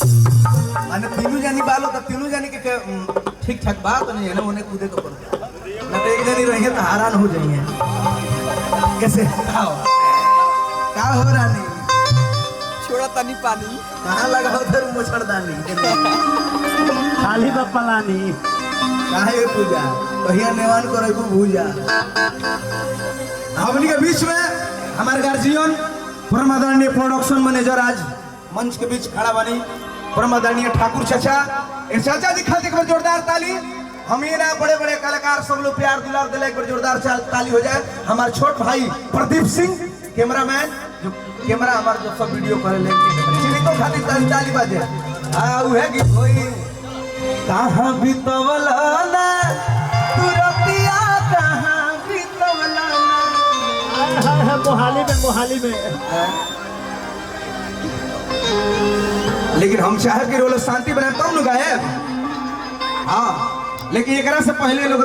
माने तीनों जानी बालो तो तीनों जानी के ठीक ठाक बात नहीं है ना, उन्हें कूदे को पड़ता ना तो एक जनी रहेंगे तो हैरान हो जाएंगे। कैसे क्या हो रहा नहीं छोड़ा तनी पानी कहाँ लगा उधर मुछड़दानी खाली बपलानी काहे पूजा भैया नेवान को रखो भूजा। हमनी के बीच में हमारे गार्जियन परम आदरणीय प्रोडक्शन मैनेजर आज मंच के बीच खड़ा बनी परम आदरणीय ठाकुर चाचा। इस चाचा जी खातिर एक बार जोरदार ताली। हम ये ना बड़े बड़े कलाकार सब लोग प्यार दुलार दिला, एक बार जोरदार ताली हो जाए। हमारे छोट भाई प्रदीप सिंह कैमरामैन जो कैमरा हमारे जो सब वीडियो कर लेंगे तो खातिर ताली बाजे। हाँ वो है कि कोई कहाँ बितवलाना तू रतिया कहाँ बितवलाना। मोहाली में लेकिन हम चाहे कि रोल शांति बनाए तब लोग गाए। हाँ लेकिन एक से पहले लोग